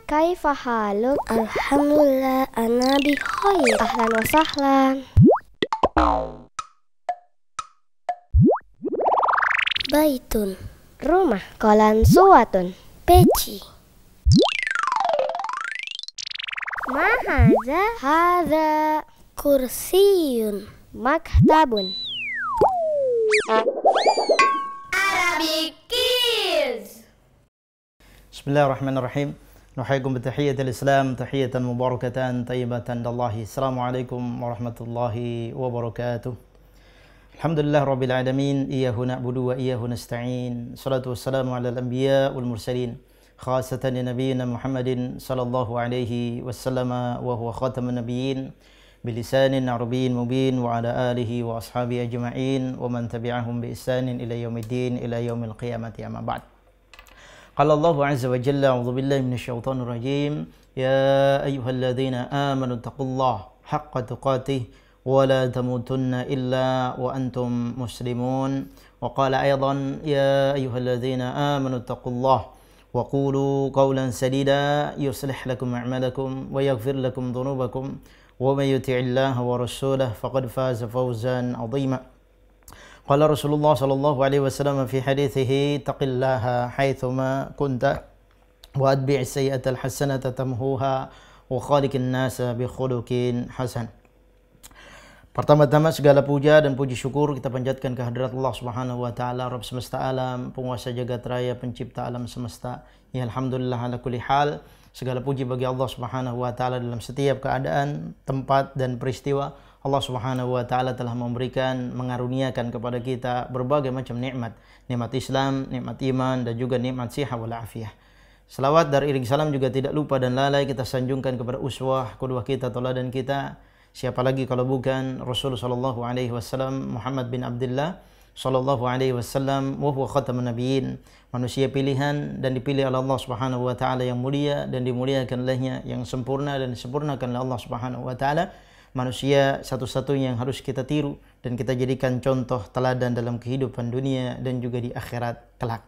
Kaifa haluk? Alhamdulillah, ana bi khair. Ahlan wa sahlan. Baitun, Rumah. Kolan suwatun. peci. Ma haza? Haza Kursiyun, maktabun. Arabic Kids. Bismillahirrahmanirrahim. Nuhayyikum bitahiyyatil Islam, tahiyatan mubarakatan tayyibatan dallahi. Assalamualaikum warahmatullahi wabarakatuh. Alhamdulillah rabbil alamin, iyyahu na'budu wa iyyahu nasta'in. Salatu wassalamu ala al-anbiya wal mursalin, khasatan li nabiyyina Muhammadin sallallahu alaihi wasallam wa huwa khatamun nabiyyin bilisanin arabiyyin mubin wa ala alihi wa ashabihi ajma'in wa man tabi'ahum bi ihsanin ila yaumiddin ila yaumil qiyamati amma ba'd. Qala Allahu 'azza wa jalla, a'udzu billahi minasyaitonir rajim, ya ayyuhalladzina amanu taqullaha haqqa tuqatih wa la tamutunna illa wa antum muslimun. Wa qala aidan, ya ayyuhalladzina amanu taqullaha wa qulu qawlan sadida yuslih lakum a'malakum wa yaghfir lakum dhunubakum wa may yuti'illaha wa rasulahu faqad faza fawzan 'azima. Qala Rasulullah sallallahu alaihi wasallam fi hadithihi, taqillaha haitsuma kunta wa atbi'is sayyi'atal hasanata tamhuha wa khaliqin nasa bi khuluqin hasan. Pertama-tama segala puja dan puji syukur kita panjatkan ke hadirat Allah Subhanahu wa taala, Rabb semesta alam, penguasa jagat raya, pencipta alam semesta. Ya alhamdulillah ala kulli hal. Segala puji bagi Allah Subhanahu wa taala dalam setiap keadaan, tempat dan peristiwa. Allah Subhanahu wa taala telah memberikan, mengaruniakan kepada kita berbagai macam nikmat, nikmat Islam, nikmat iman dan juga nikmat siha wal afiyah. Selawat dan iring salam juga tidak lupa dan lalai kita sanjungkan kepada uswah, qudwah kita, teladan kita. Siapa lagi kalau bukan Rasul sallallahu alaihi wasallam, Muhammad bin Abdullah sallallahu alaihi wasallam, wa huwa khatamun nabiyyin, manusia pilihan dan dipilih oleh Allah Subhanahu wa taala yang mulia dan dimuliakan olehnya, yang sempurna dan disempurnakan oleh Allah Subhanahu wa taala. Manusia satu-satunya yang harus kita tiru dan kita jadikan contoh teladan dalam kehidupan dunia dan juga di akhirat kelak.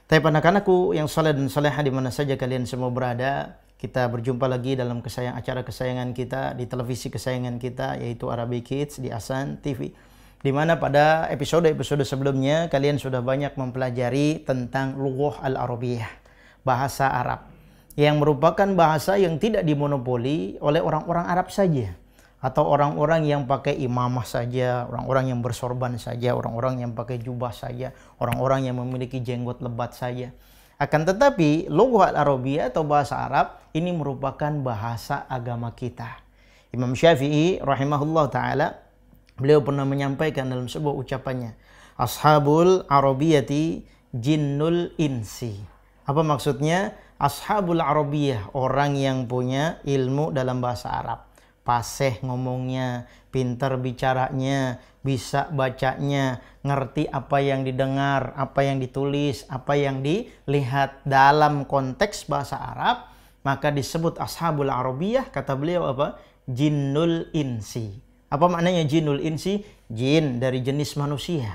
Tapi anak-anakku yang saleh dan salehah di mana saja kalian semua berada, kita berjumpa lagi dalam acara kesayangan kita di televisi kesayangan kita, yaitu Arabic Kids di Ahsan TV. Di mana pada episode-episode sebelumnya kalian sudah banyak mempelajari tentang lughah al-Arabiyyah, bahasa Arab, yang merupakan bahasa yang tidak dimonopoli oleh orang-orang Arab saja, atau orang-orang yang pakai imamah saja, orang-orang yang bersorban saja, orang-orang yang pakai jubah saja, orang-orang yang memiliki jenggot lebat saja. Akan tetapi lughah al-Arabiyyah atau bahasa Arab ini merupakan bahasa agama kita. Imam Syafi'i rahimahullah ta'ala, beliau pernah menyampaikan dalam sebuah ucapannya, Ashabul Arabiyyati jinnul insi. Apa maksudnya? Ashabul Arabiyyah, orang yang punya ilmu dalam bahasa Arab, fasih ngomongnya, pintar bicaranya, bisa bacanya, ngerti apa yang didengar, apa yang ditulis, apa yang dilihat dalam konteks bahasa Arab, maka disebut Ashabul Arabiyyah. Kata beliau apa? Jinnul insi. Apa maknanya jinnul insi? Jin dari jenis manusia.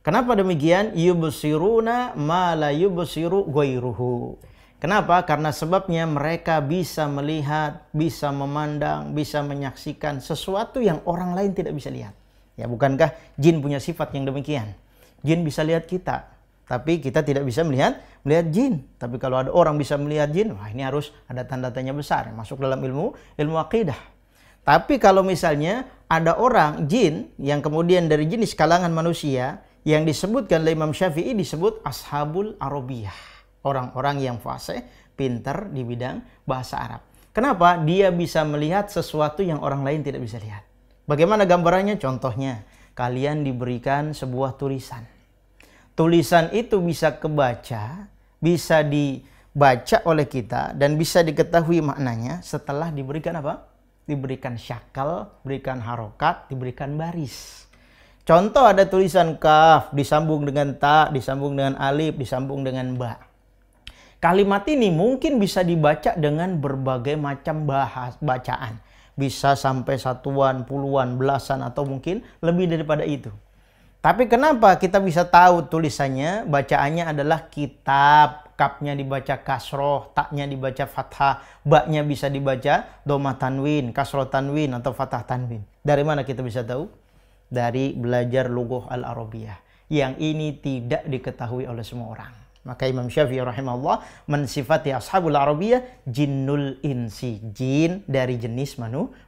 Kenapa demikian? Yubsiruna ma la yubsiru ghairuhu. Kenapa? Karena sebabnya mereka bisa melihat, bisa memandang, bisa menyaksikan sesuatu yang orang lain tidak bisa lihat. Ya, bukankah jin punya sifat yang demikian? Jin bisa lihat kita, tapi kita tidak bisa melihat jin. Tapi kalau ada orang bisa melihat jin, wah ini harus ada tanda-tanya besar, masuk dalam ilmu akidah. Tapi kalau misalnya ada orang jin yang kemudian dari jenis kalangan manusia, yang disebutkan oleh Imam Syafi'i disebut Ashabul Arabiyyah. Orang-orang yang fasih, pintar di bidang bahasa Arab. Kenapa? Dia bisa melihat sesuatu yang orang lain tidak bisa lihat. Bagaimana gambarannya? Contohnya, kalian diberikan sebuah tulisan. Tulisan itu bisa kebaca, bisa dibaca oleh kita, dan bisa diketahui maknanya setelah diberikan apa? Diberikan syakal, diberikan harokat, diberikan baris. Contoh, ada tulisan kaf, disambung dengan ta, disambung dengan alif, disambung dengan ba. Kalimat ini mungkin bisa dibaca dengan berbagai macam bacaan. Bisa sampai satuan, puluhan, belasan, atau mungkin lebih daripada itu. Tapi kenapa kita bisa tahu tulisannya? Bacaannya adalah kitab. Kapnya dibaca kasroh, taknya dibaca fathah, baknya bisa dibaca domah tanwin, kasroh tanwin, atau fathah tanwin. Dari mana kita bisa tahu? Dari belajar lughah al-arabiyah. Yang ini tidak diketahui oleh semua orang. Maka Imam Syafi'i rahimahullah mensifati ashabul arabiyah jinnul insi. Jin dari jenis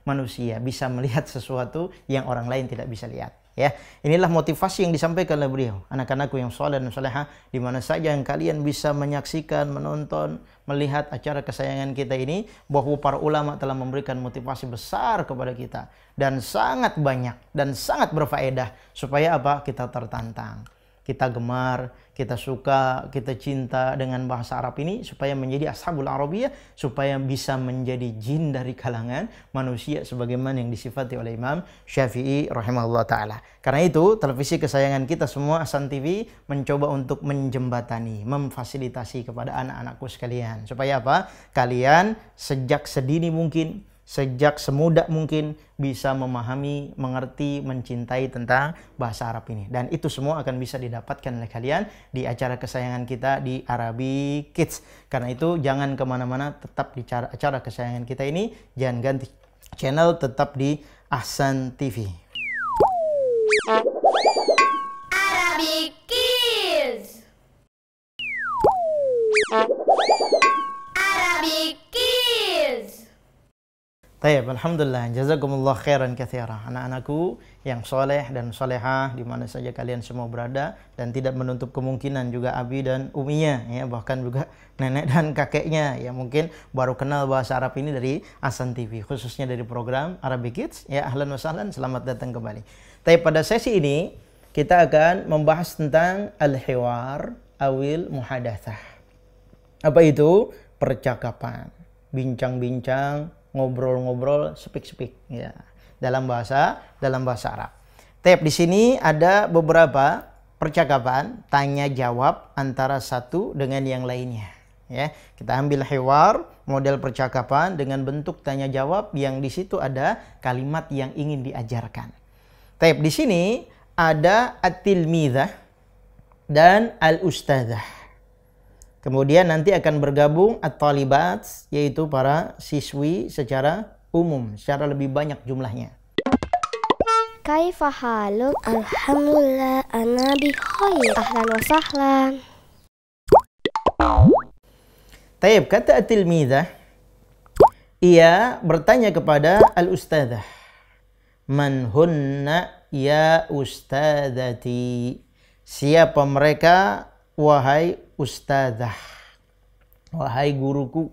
manusia. Bisa melihat sesuatu yang orang lain tidak bisa lihat. Ya, inilah motivasi yang disampaikan oleh beliau. Anak-anakku yang saleh dan salehah, di mana saja yang kalian bisa menyaksikan, menonton, melihat acara kesayangan kita ini, bahwa para ulama telah memberikan motivasi besar kepada kita dan sangat banyak dan sangat berfaedah supaya apa? Kita tertantang, kita gemar, kita suka, kita cinta dengan bahasa Arab ini supaya menjadi ashabul arabiyah, supaya bisa menjadi jin dari kalangan manusia sebagaimana yang disifati oleh Imam Syafi'i rahimahullah ta'ala. Karena itu televisi kesayangan kita semua, Hasan TV, mencoba untuk menjembatani, memfasilitasi kepada anak-anakku sekalian supaya apa? Kalian sejak sedini mungkin, sejak semuda mungkin bisa memahami, mengerti, mencintai tentang bahasa Arab ini. Dan itu semua akan bisa didapatkan oleh kalian di acara kesayangan kita di Arabic Kids. Karena itu jangan kemana-mana, tetap di acara kesayangan kita ini. Jangan ganti channel, tetap di Hasan TV. Arabic Kids. Arabic Kids. Tayyib, alhamdulillah, jazakumullah khairan katsira. Anak-anakku yang soleh dan solehah di mana saja kalian semua berada, dan tidak menutup kemungkinan juga abi dan uminya, ya, bahkan juga nenek dan kakeknya yang mungkin baru kenal bahasa Arab ini dari Hasan TV, khususnya dari program Arabic Kids. Ya, ahlan wa sahlan, selamat datang kembali. Tayyib, pada sesi ini kita akan membahas tentang al-hiwar awil muhadatsah. Apa itu? Percakapan, bincang-bincang, ngobrol-ngobrol, speak-speak, ya, dalam bahasa Arab. Tapi di sini ada beberapa percakapan tanya jawab antara satu dengan yang lainnya, ya. Kita ambil hiwar, model percakapan dengan bentuk tanya jawab yang di situ ada kalimat yang ingin diajarkan. Tapi di sini ada at-tilmizah dan al-ustadzah. Kemudian nanti akan bergabung at-talibat, yaitu para siswi secara umum, secara lebih banyak jumlahnya. Kaifa haluk? Alhamdulillah, ana bi khair. Ahlan wa sahlan. Tayyib, kata at-tilmizah, ia bertanya kepada al-ustadzah. Man hunna ya ustadzati? Siapa mereka, wahai ustadzah, wahai guruku,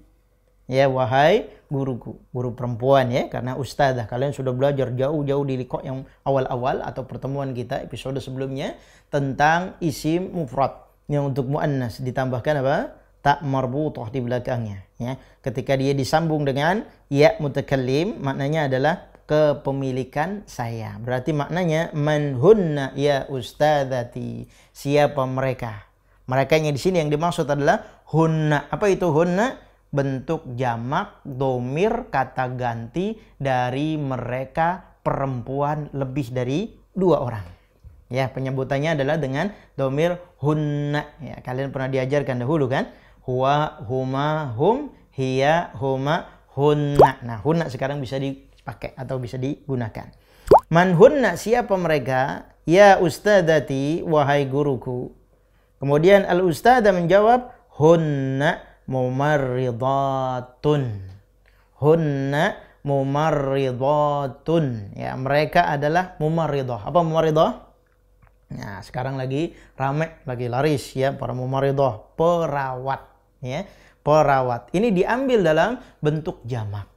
ya, wahai guruku, guru perempuan, ya, karena ustadzah kalian sudah belajar jauh-jauh di liqa yang awal-awal atau pertemuan kita episode sebelumnya tentang isim mufrad yang untuk muannas ditambahkan apa? Tak marbutah di belakangnya, ya. Ketika dia disambung dengan ya mutakallim, maknanya adalah kepemilikan saya. Berarti maknanya man hunna ya ustadzati, siapa mereka? Mereka yang di sini yang dimaksud adalah hunna. Apa itu hunna? Bentuk jamak domir kata ganti dari mereka perempuan lebih dari 2 orang. Ya, penyebutannya adalah dengan domir hunna. Ya, kalian pernah diajarkan dahulu kan? Huwa, huma, hum, hiya, huma, hunna. Nah, hunna sekarang bisa dipakai atau bisa digunakan. Man hunna, siapa mereka? Ya ustadzati, wahai guruku. Kemudian al-ustadzah menjawab, hunna mumarridatun. Hunna mumarridatun. Ya, mereka adalah mumarridah. Apa mumarridah? Nah, sekarang lagi rame, lagi laris, ya, para mumarridah, perawat, ya, perawat. Ini diambil dalam bentuk jamak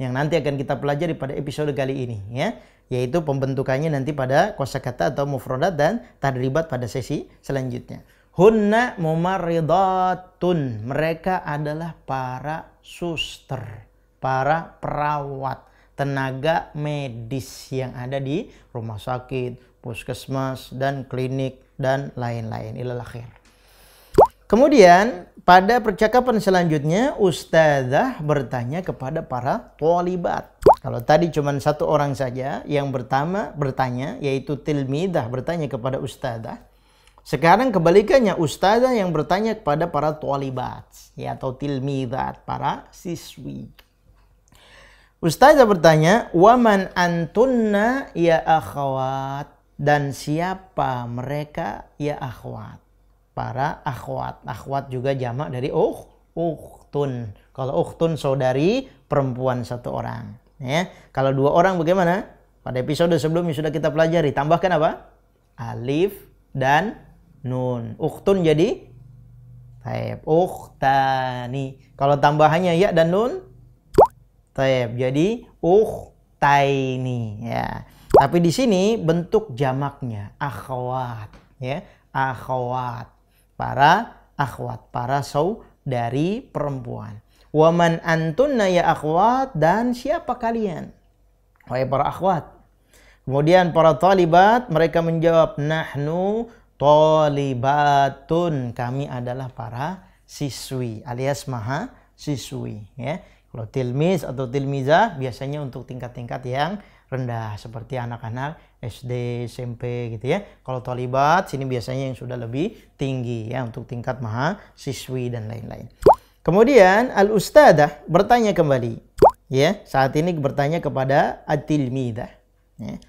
yang nanti akan kita pelajari pada episode kali ini, ya, yaitu pembentukannya nanti pada kosakata atau mufradat dan tadribat pada sesi selanjutnya. Hunna mumarridatun, mereka adalah para suster, para perawat, tenaga medis yang ada di rumah sakit, puskesmas, dan klinik, dan lain-lain. Ilal akhir. Kemudian pada percakapan selanjutnya ustadzah bertanya kepada para thalibat. Kalau tadi cuma satu orang saja yang bertanya, yaitu tilmidah bertanya kepada ustadzah. Sekarang kebalikannya, ustadzah yang bertanya kepada para thalibat, ya, atau tilmidat, para siswi. Ustadzah bertanya, "Waman antunna ya akhwat?" Dan siapa mereka ya akhwat? Para akhwat. Akhwat juga jamak dari ukhtun. Kalau ukhtun saudari perempuan satu orang. Ya. Kalau dua orang bagaimana? Pada episode sebelumnya sudah kita pelajari. Tambahkan apa? Alif dan nun. Ukhtun jadi taib. Ukhtani. Kalau tambahannya ya dan nun, taib. Jadi ukhtaini. Ya. Tapi di sini bentuk jamaknya akhwat. Ya. Akhwat. Para akhwat. Para saudari perempuan. Waman antunna ya akhwat, dan siapa kalian? Wahai para akhwat. Kemudian para talibat mereka menjawab, nahnu talibatun, kami adalah para siswi alias maha siswi, ya. Kalau tilmiz atau tilmizah biasanya untuk tingkat-tingkat yang rendah seperti anak-anak SD, SMP gitu ya. Kalau talibat sini biasanya yang sudah lebih tinggi ya, untuk tingkat maha siswi dan lain-lain. Kemudian al-ustadzah bertanya kembali, ya, saat ini bertanya kepada at-tilmidah. Ya.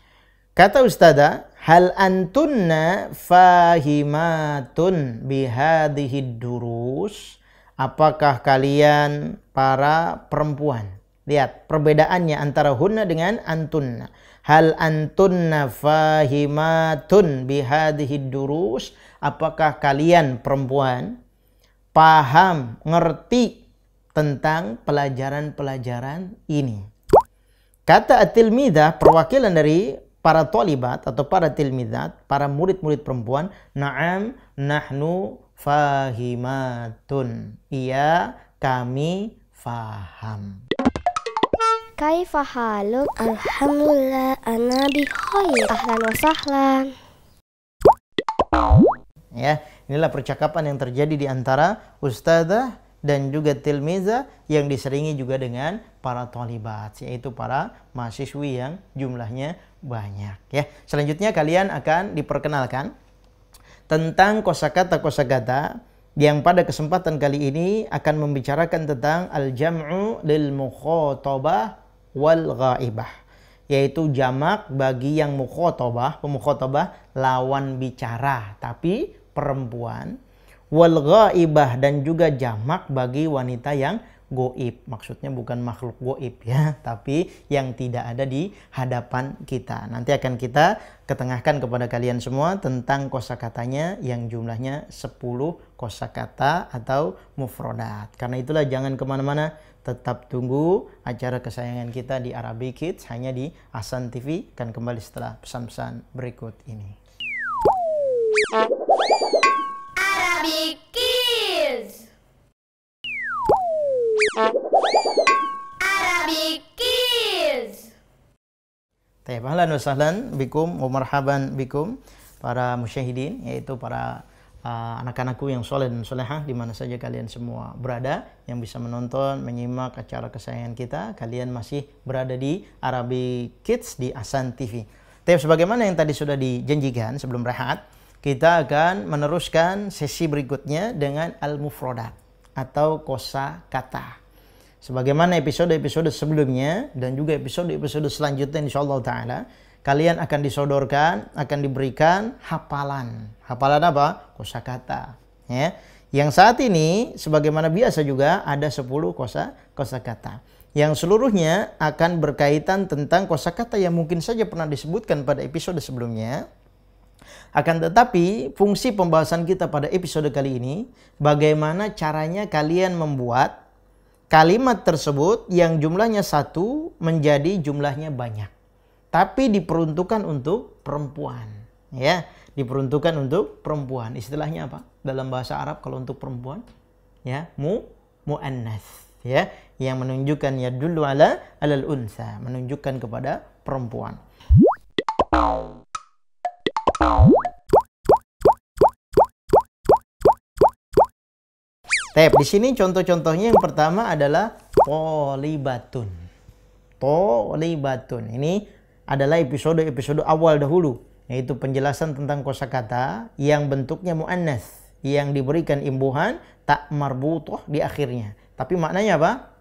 Kata ustadzah, hal antunna fahimatun bihadhihi durus? Apakah kalian para perempuan? Lihat perbedaannya antara hunna dengan antunna. Hal antunna fahimatun bihadhihi durus? Apakah kalian perempuan paham, ngerti tentang pelajaran-pelajaran ini? Kata at-tilmidah, perwakilan dari para thalibat atau para tilmidat, para murid-murid perempuan, na'am nahnu fahimatun. Iya, kami faham. Kaifa haluk? Alhamdulillah, ana bi khair. Ahlan wa sahlan. Ya, inilah percakapan yang terjadi di antara ustadzah dan juga tilmizah yang diseringi juga dengan para thalibat, yaitu para mahasiswi yang jumlahnya banyak, ya. Selanjutnya kalian akan diperkenalkan tentang kosakata-kosakata yang pada kesempatan kali ini akan membicarakan tentang al-jam'u lil mukhatabah wal ghaibah, yaitu jamak bagi yang mukhatabah, pemukhatabah lawan bicara tapi perempuan, wal ghaibah, dan juga jamak bagi wanita yang goib. Maksudnya bukan makhluk goib ya, tapi yang tidak ada di hadapan kita. Nanti akan kita ketengahkan kepada kalian semua tentang kosakatanya yang jumlahnya 10 kosakata atau mufrodat. Karena itulah jangan kemana-mana, tetap tunggu acara kesayangan kita di Arabic Kids hanya di Hasan TV. Akan kembali setelah pesan-pesan berikut ini. Arabic Kids. Arabic Kids. Ahlan wa sahlan bikum wa marhaban bikum para musyahidin, yaitu para anak-anakku yang soleh dan solehah di mana saja kalian semua berada, yang bisa menonton, menyimak acara kesayangan kita. Kalian masih berada di Arabic Kids di Hasan TV. Tapi sebagaimana yang tadi sudah dijanjikan sebelum rehat, kita akan meneruskan sesi berikutnya dengan al-mufrodat atau kosakata. Sebagaimana episode-episode sebelumnya dan juga episode-episode selanjutnya insyaallah ta'ala, kalian akan disodorkan, akan diberikan hafalan. Hafalan apa? Kosakata. Ya. Yang saat ini sebagaimana biasa juga ada 10 kosakata. Yang seluruhnya akan berkaitan tentang kosakata yang mungkin saja pernah disebutkan pada episode sebelumnya. Akan tetapi fungsi pembahasan kita pada episode kali ini, bagaimana caranya kalian membuat kalimat tersebut yang jumlahnya 1 menjadi jumlahnya banyak. Tapi diperuntukkan untuk perempuan. Ya, diperuntukkan untuk perempuan. Istilahnya apa? Dalam bahasa Arab kalau untuk perempuan, ya, mu'annas, ya, yang menunjukkan yadullu ala alal unsa, menunjukkan kepada perempuan. Di sini contoh-contohnya yang pertama adalah tolibatun. Tholibatun. Ini adalah episode awal dahulu, yaitu penjelasan tentang kosakata yang bentuknya muannats, yang diberikan imbuhan tak marbutoh di akhirnya. Tapi maknanya apa?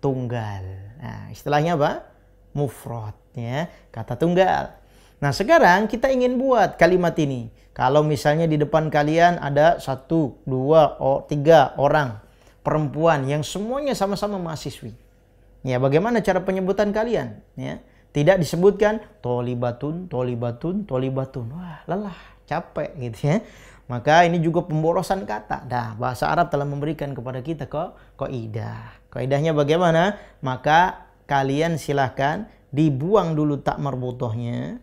Tunggal. Nah, istilahnya apa? Mufrad, ya, kata tunggal. Nah, sekarang kita ingin buat kalimat ini. Kalau misalnya di depan kalian ada 1, 2, 3 orang perempuan yang semuanya sama-sama mahasiswi. Ya, bagaimana cara penyebutan kalian? Ya, tidak disebutkan tholibatun, tholibatun, tholibatun. Wah, lelah, capek gitu ya. Maka ini juga pemborosan kata. Nah, bahasa Arab telah memberikan kepada kita kaidah. Kaidahnya bagaimana? Maka kalian silahkan dibuang dulu tak marbutohnya.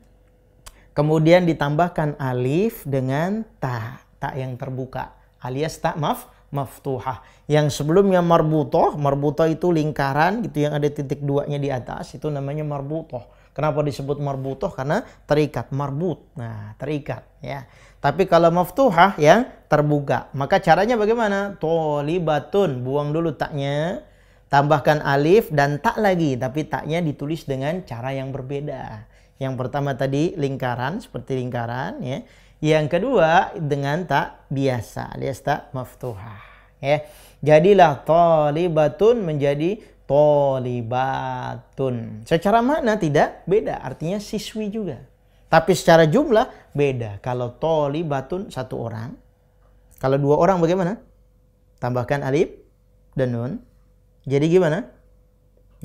Kemudian ditambahkan alif dengan ta yang terbuka, alias tak maftuhah. Yang sebelumnya marbutoh itu lingkaran gitu yang ada titik 2-nya di atas, itu namanya marbutoh. Kenapa disebut marbutoh? Karena terikat, marbut. Nah, terikat ya. Tapi kalau maftuhah yang terbuka, maka caranya bagaimana? Tholibatun, buang dulu taknya, tambahkan alif dan tak lagi, tapi taknya ditulis dengan cara yang berbeda. Yang pertama tadi lingkaran, seperti lingkaran ya. Yang kedua dengan tak biasa, alias tak maftuhah ya. Jadilah tholibatun menjadi tholibatun. Secara makna tidak beda, artinya siswi juga. Tapi secara jumlah beda. Kalau tholibatun 1 orang, kalau 2 orang bagaimana? Tambahkan alif dan nun. Jadi gimana?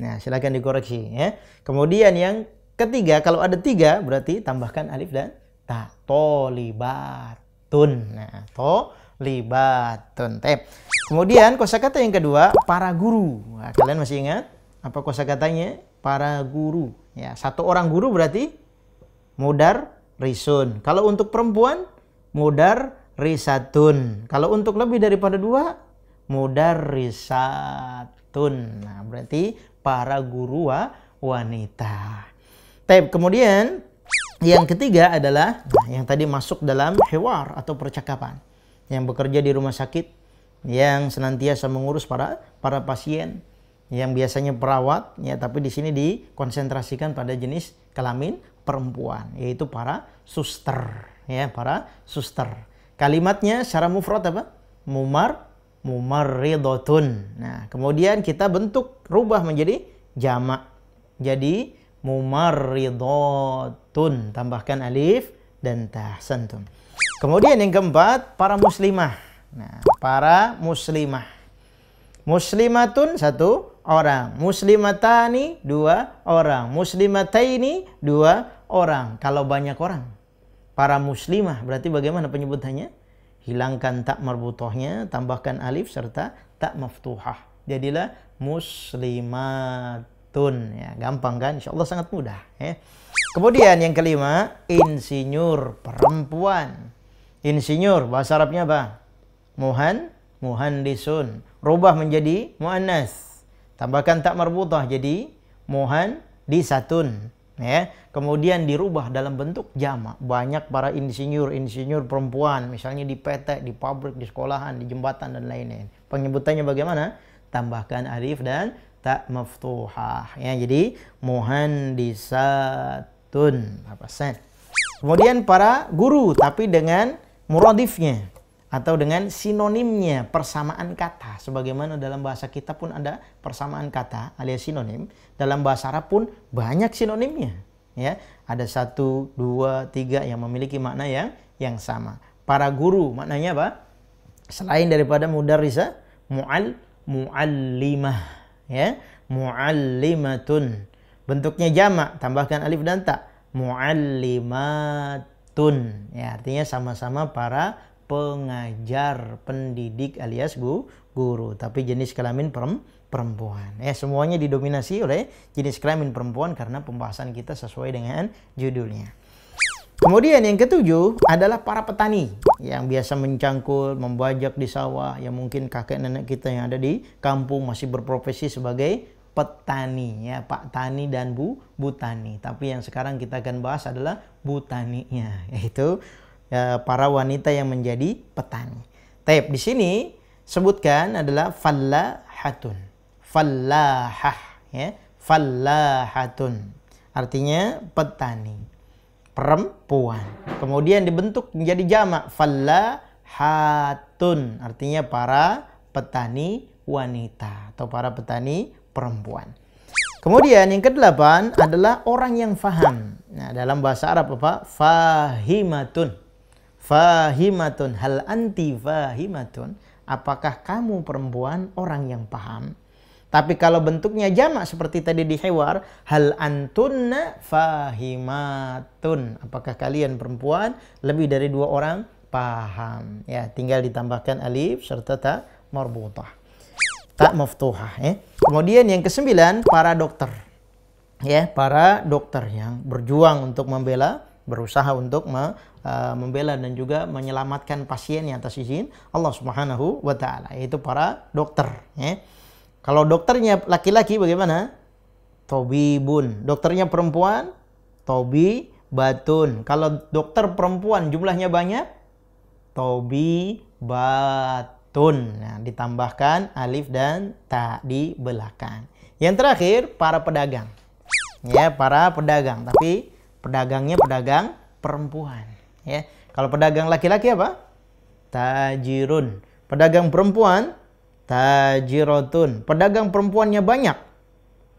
Nah, silakan dikoreksi ya. Kemudian yang ketiga, kalau ada 3 berarti tambahkan alif dan ta. Tholibatun. Nah, tholibatun. Kemudian kosakata yang kedua, para guru. Nah, kalian masih ingat apa kosakatanya? Para guru. Ya, 1 orang guru berarti mudar risun. Kalau untuk perempuan mudar risatun. Kalau untuk lebih daripada 2 mudar risatun. Nah, berarti para guru wanita. Kemudian yang ketiga adalah yang tadi masuk dalam hiwar atau percakapan, yang bekerja di rumah sakit, yang senantiasa mengurus para pasien, yang biasanya perawat ya, tapi di sini dikonsentrasikan pada jenis kelamin perempuan, yaitu para suster ya, para suster. Kalimatnya secara mufrad apa? Mumarridotun. Nah, kemudian kita bentuk rubah menjadi jamak. Jadi mumarridotun, tambahkan alif dan ta, santum. Kemudian yang keempat, para muslimah. Nah, para muslimah. Muslimatun 1 orang, muslimatani 2 orang, muslimataini 2 orang. Kalau banyak orang, para muslimah berarti bagaimana penyebutannya? Hilangkan tak marbutohnya, tambahkan alif serta tak maftuhah. Jadilah muslimat. Ya, gampang kan? Insya Allah sangat mudah ya. Kemudian yang kelima, insinyur perempuan. Insinyur bahasa Arabnya apa? Muhandisun. Rubah menjadi muannas. Tambahkan tak marbutah jadi muhandisatun ya. Kemudian dirubah dalam bentuk jamak. Banyak para insinyur perempuan, misalnya di PT, di pabrik, di sekolahan, di jembatan dan lain-lain. Penyebutannya bagaimana? Tambahkan alif dan tak maftuhah ya, jadi muhandisatun. Kemudian para guru tapi dengan muradifnya atau dengan sinonimnya, persamaan kata. Sebagaimana dalam bahasa kita pun ada persamaan kata alias sinonim, dalam bahasa Arab pun banyak sinonimnya ya. Ada 1, 2, 3 yang memiliki makna yang sama. Para guru maknanya apa? Selain daripada mudarrisah, muallimah ya, muallimatun. Bentuknya jamak, tambahkan alif dan ta, muallimatun ya, artinya sama-sama para pengajar, pendidik alias guru, tapi jenis kelamin perempuan ya. Semuanya didominasi oleh jenis kelamin perempuan karena pembahasan kita sesuai dengan judulnya. Kemudian yang ketujuh adalah para petani yang biasa mencangkul, membajak di sawah, yang mungkin kakek nenek kita yang ada di kampung masih berprofesi sebagai petani ya, Pak Tani dan Bu Tani. Tapi yang sekarang kita akan bahas adalah Bu Taninya, yaitu para wanita yang menjadi petani. Di sini sebutkan adalah fallahatun, fallahah ya, fallahatun. Artinya petani, perempuan. Kemudian dibentuk menjadi jamak fallahatun. Artinya para petani wanita atau para petani perempuan. Kemudian yang kedelapan adalah orang yang faham. Nah, dalam bahasa Arab apa? Fahimatun. Fahimatun. Hal anti fahimatun. Apakah kamu perempuan orang yang paham? Tapi kalau bentuknya jamak seperti tadi di hewar, hal antunna fahimatun. Apakah kalian perempuan lebih dari 2 orang paham? Ya, tinggal ditambahkan alif serta ta marbutah. Tak maftuhah, ya. Kemudian yang ke-9, para dokter. Ya, para dokter yang berjuang untuk membela, berusaha untuk membela dan juga menyelamatkan pasien yang atas izin Allah Subhanahu wa taala, yaitu para dokter, ya. Kalau dokternya laki-laki bagaimana? Tobibun. Dokternya perempuan, tobibatun. Kalau dokter perempuan jumlahnya banyak, tobibatun. Nah, ditambahkan alif dan ta di belakang. Yang terakhir, para pedagang. Ya, para pedagang, tapi pedagangnya pedagang perempuan, ya. Kalau pedagang laki-laki apa? Tajirun. Pedagang perempuan tajirotun. Pedagang perempuannya banyak,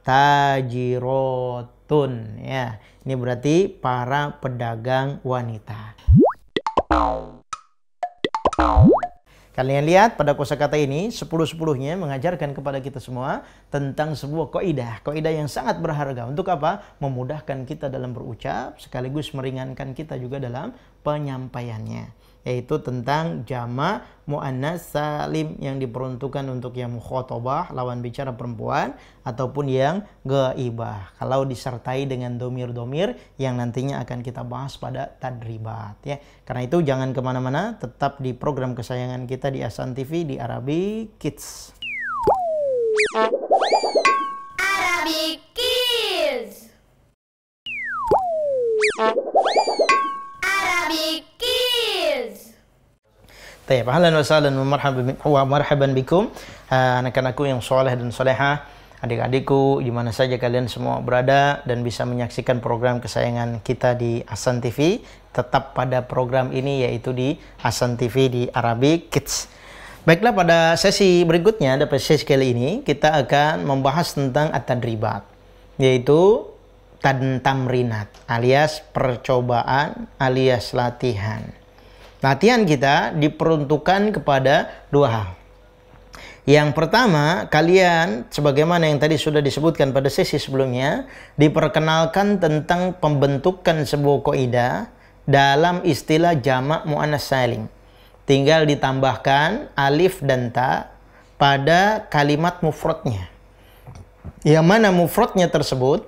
tajirotun, ya. Ini berarti para pedagang wanita. Kalian lihat pada kosakata ini 10-10-nya mengajarkan kepada kita semua tentang sebuah kaidah yang sangat berharga. Untuk apa? Memudahkan kita dalam berucap sekaligus meringankan kita juga dalam penyampaiannya. Yaitu tentang jamak muannas salim yang diperuntukkan untuk yang mukhatabah, lawan bicara perempuan, ataupun yang ghaibah kalau disertai dengan domir-domir yang nantinya akan kita bahas pada tadribat, ya. Karena itu jangan kemana-mana, tetap di program kesayangan kita di Ahsan TV di Arabic Kids. Arabic Kids. Arabic Kids. Baik, ahlan wa sahlan wa marhaban bikum, anak-anakku yang soleh dan solehah, adik-adikku di mana saja kalian semua berada dan bisa menyaksikan program kesayangan kita di Ahsan TV. Tetap pada program ini, yaitu di Ahsan TV di Arabic Kids. Baiklah, pada sesi berikutnya, pada sesi kali ini kita akan membahas tentang at-tadribat, yaitu tamrinat alias percobaan alias latihan. Latihan kita diperuntukkan kepada 2 hal. Yang pertama, kalian sebagaimana yang tadi sudah disebutkan pada sesi sebelumnya, diperkenalkan tentang pembentukan sebuah kaidah dalam istilah jamak muannas salim. Tinggal ditambahkan alif dan ta pada kalimat mufradnya. Yang mana mufradnya tersebut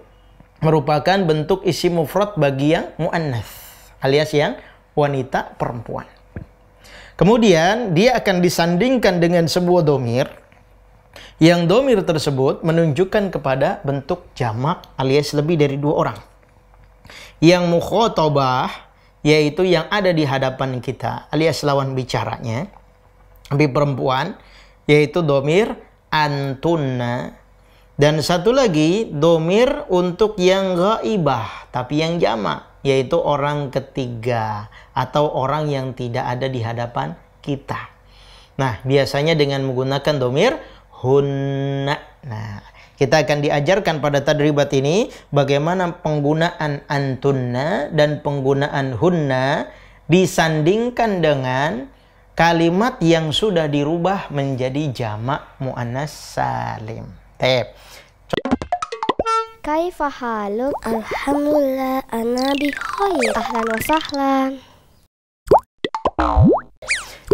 merupakan bentuk isim mufrad bagi yang muannas alias yang wanita perempuan. Kemudian dia akan disandingkan dengan sebuah domir, yang domir tersebut menunjukkan kepada bentuk jamak alias lebih dari 2 orang. Yang mukhatabah, yaitu yang ada di hadapan kita alias lawan bicaranya, lebih perempuan, yaitu domir antunna. Dan satu lagi domir untuk yang ghaibah tapi yang jamak, yaitu orang ketiga atau orang yang tidak ada di hadapan kita. Nah, biasanya dengan menggunakan domir hunna. Nah, kita akan diajarkan pada tadribat ini bagaimana penggunaan antunna dan penggunaan hunna disandingkan dengan kalimat yang sudah dirubah menjadi jamak muannas salim. Kaifa haluk? Alhamdulillah, ana bi khair. Ahlan wa sahlan.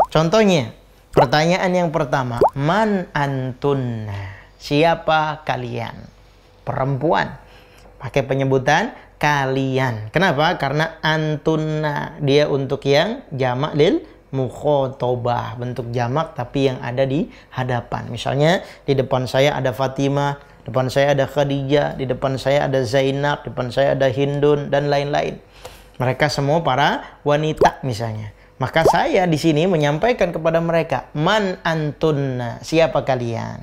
Contohnya, pertanyaan yang pertama, man antunna? Siapa kalian? Perempuan. Pakai penyebutan kalian. Kenapa? Karena antunna dia untuk yang jamak lil mukhatabah, bentuk jamak tapi yang ada di hadapan. Misalnya di depan saya ada Fatimah, depan saya ada Khadijah, di depan saya ada Zainab, di depan saya ada Hindun dan lain-lain. Mereka semua para wanita misalnya. Maka saya di sini menyampaikan kepada mereka, man antunna? Siapa kalian?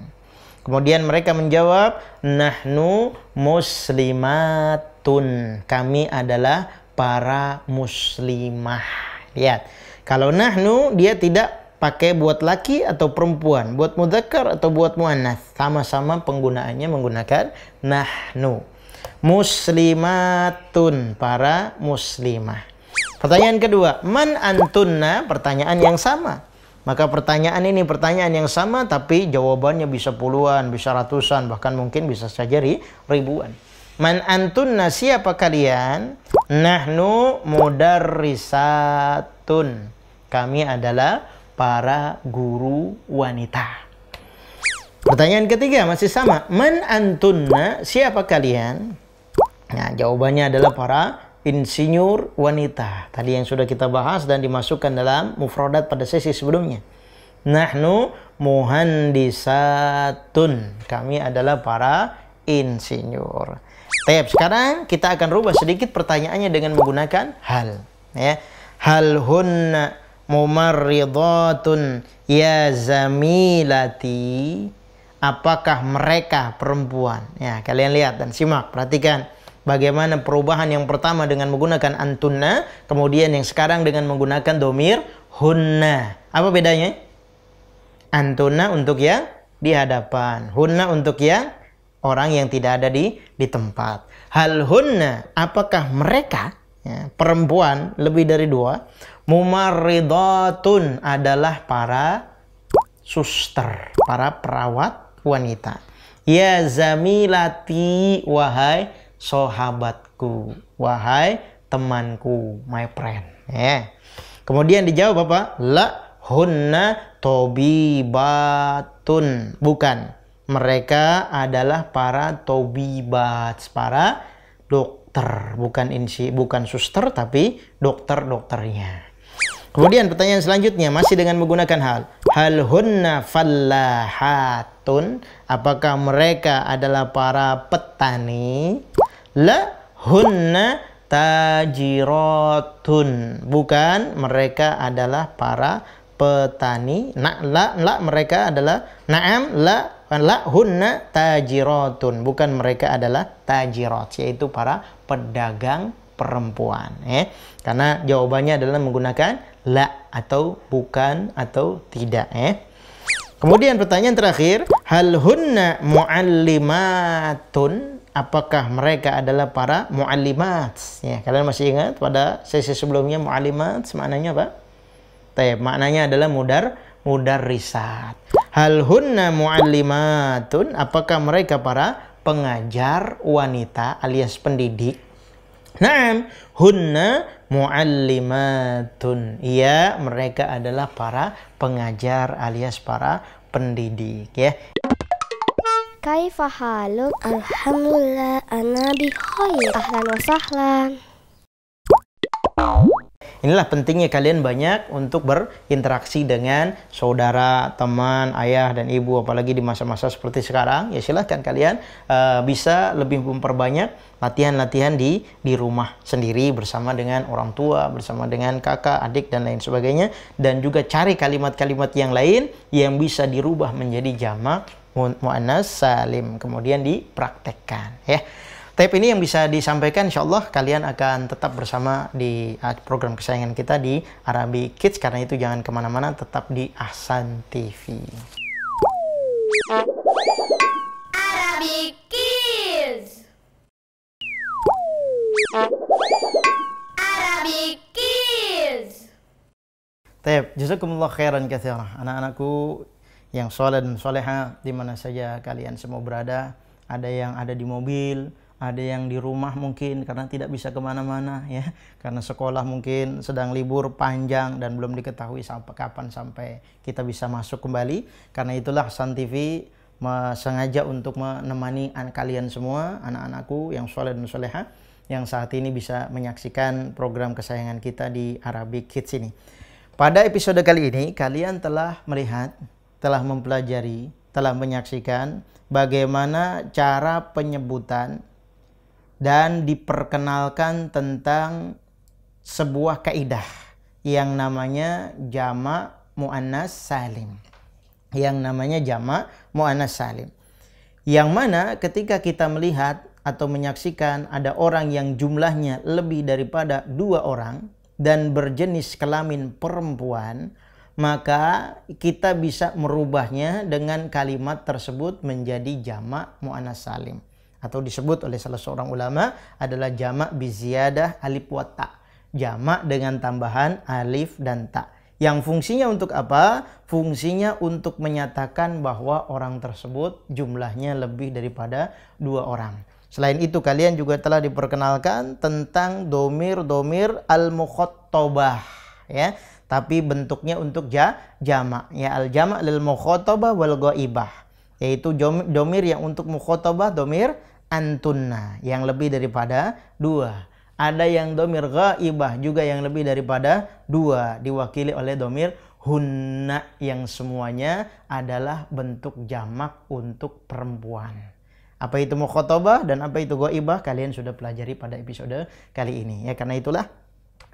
Kemudian mereka menjawab, nahnu muslimatun. Kami adalah para muslimah. Lihat, kalau nahnu dia tidak pakai buat laki atau perempuan, buat mudzakkar atau buat muannats. Sama-sama penggunaannya menggunakan nahnu. Muslimatun, para muslimah. Pertanyaan kedua, man antunna? Pertanyaan yang sama. Maka pertanyaan ini pertanyaan yang sama, tapi jawabannya bisa puluhan, bisa ratusan, bahkan mungkin bisa saja ribuan. Man antunna, siapa kalian? Nahnu mudarrisatun. Kami adalah para guru wanita. Pertanyaan ketiga masih sama. Man antunna, siapa kalian? Nah, jawabannya adalah para insinyur wanita. Tadi yang sudah kita bahas dan dimasukkan dalam mufradat pada sesi sebelumnya. Nahnu muhandisatun. Kami adalah para insinyur. Baik, sekarang kita akan rubah sedikit pertanyaannya dengan menggunakan hal. Ya. Hal hunna mumarridatun ya zamilati. Apakah mereka perempuan? Ya, kalian lihat dan simak, perhatikan bagaimana perubahan yang pertama dengan menggunakan antunna, kemudian yang sekarang dengan menggunakan domir hunna. Apa bedanya? Antunna untuk yang di hadapan, hunna untuk yang orang yang tidak ada di tempat. Hal hunna, apakah mereka, ya, perempuan lebih dari dua? Mumarridatun adalah para suster, para perawat wanita. Ya zamilati, wahai sahabatku, wahai temanku, my friend. Ya. Kemudian dijawab apa? La hunna tobibatun. Bukan. Mereka adalah para tobibat, para dokter. Bukan suster, tapi dokter-dokternya. Kemudian pertanyaan selanjutnya masih dengan menggunakan hal. Hal hunna fallahatun. Apakah mereka adalah para petani? La hunna tajiratun. Bukan, mereka adalah para petani. La mereka adalah la hunna tajiratun. Bukan, mereka adalah tajirat, yaitu para pedagang perempuan. Karena jawabannya adalah menggunakan la atau bukan atau tidak. Kemudian pertanyaan terakhir, hal hunna muallimatun. Apakah mereka adalah para muallimat? Ya, kalian masih ingat pada sesi sebelumnya muallimat maknanya apa? Maknanya adalah mudarrisat. Hal hunna muallimatun. Apakah mereka para pengajar wanita alias pendidik? Naam, hunna muallimatun. Iya, mereka adalah para pengajar alias para pendidik, ya. Kaifa haluk? Alhamdulillah, ana bi khair. Ahlan wa sahlan. Inilah pentingnya kalian banyak untuk berinteraksi dengan saudara, teman, ayah, dan ibu. Apalagi di masa-masa seperti sekarang. Ya silahkan kalian bisa lebih memperbanyak latihan-latihan di rumah sendiri. Bersama dengan orang tua, bersama dengan kakak, adik, dan lain sebagainya. Dan juga cari kalimat-kalimat yang lain yang bisa dirubah menjadi jamak muannats salim. Kemudian dipraktekkan. Ya. Tapi ini yang bisa disampaikan, insya Allah kalian akan tetap bersama di program kesayangan kita di Arabic Kids. Karena itu jangan kemana-mana, tetap di Ahsan TV. Arabic Kids. Arabic Kids. Baik, jazakumullah khairan katsira. Anak-anakku yang soleh dan soleha di mana saja kalian semua berada. Ada yang ada di mobil, ada yang di rumah mungkin karena tidak bisa kemana-mana, ya, karena sekolah mungkin sedang libur panjang dan belum diketahui sampai kapan sampai kita bisa masuk kembali. Karena itulah Ahsan TV sengaja untuk menemani kalian semua, anak-anakku yang soleh dan soleha, yang saat ini bisa menyaksikan program kesayangan kita di Arabic Kids ini. Pada episode kali ini kalian telah melihat, telah mempelajari, telah menyaksikan bagaimana cara penyebutan dan diperkenalkan tentang sebuah kaidah yang namanya jamak muannats salim. Yang namanya jamak muannats salim. Yang mana ketika kita melihat atau menyaksikan ada orang yang jumlahnya lebih daripada 2 orang dan berjenis kelamin perempuan, maka kita bisa merubahnya dengan kalimat tersebut menjadi jamak muannats salim, atau disebut oleh salah seorang ulama adalah jamak biziyadah alif wa ta, jamak dengan tambahan alif dan ta. Yang fungsinya untuk apa? Fungsinya untuk menyatakan bahwa orang tersebut jumlahnya lebih daripada 2 orang. Selain itu kalian juga telah diperkenalkan tentang domir al-mukhatabah, ya. Tapi bentuknya untuk jamak, ya, al-jamak lil mukhatabah wal ghaibah, yaitu domir yang untuk mukhatabah domir antunna yang lebih daripada 2. Ada yang domir ghaibah juga yang lebih daripada 2, diwakili oleh domir hunna yang semuanya adalah bentuk jamak untuk perempuan. Apa itu mukhatabah dan apa itu ghaibah kalian sudah pelajari pada episode kali ini, ya. Karena itulah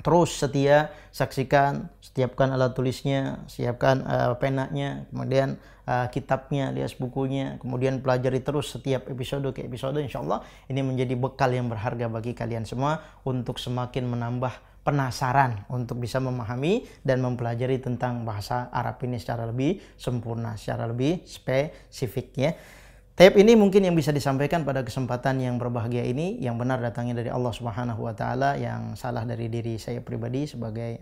terus setia saksikan, siapkan alat tulisnya, siapkan penanya, kemudian kitabnya, lihat bukunya, kemudian pelajari terus setiap episode ke episode. Insya Allah ini menjadi bekal yang berharga bagi kalian semua untuk semakin menambah penasaran untuk bisa memahami dan mempelajari tentang bahasa Arab ini secara lebih sempurna, secara lebih spesifik, ya. Tab ini mungkin yang bisa disampaikan pada kesempatan yang berbahagia ini, yang benar datangnya dari Allah Subhanahu wa taala, yang salah dari diri saya pribadi sebagai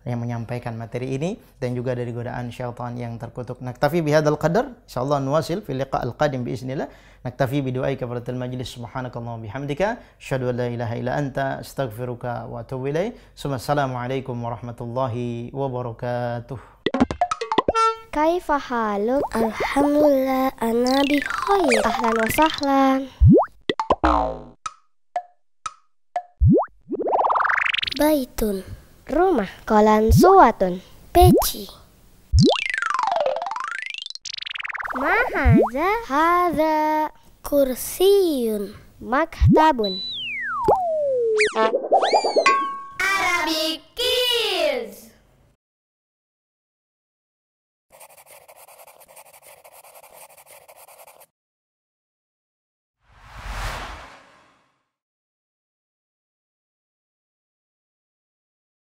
yang menyampaikan materi ini, dan juga dari godaan syaitan yang terkutuk. Naktafi bihadzal qadar, insyaallah nuwasil fi liqa al-qadim biiznillah. Naktafi bi du'ai kafaratul majlis, subhanakallah bihamdika, asyhadu an la ilaha illa anta, astaghfiruka wa atubu ilaik. Assalamualaikum warahmatullahi wabarakatuh. Kaifa haluk? Alhamdulillah, ana bi khair. Ahlan wa sahlan. Baitun, rumah. Qalan suwatun, peci. Ma hadza? Hadza kursiyun, maktabun. Arabic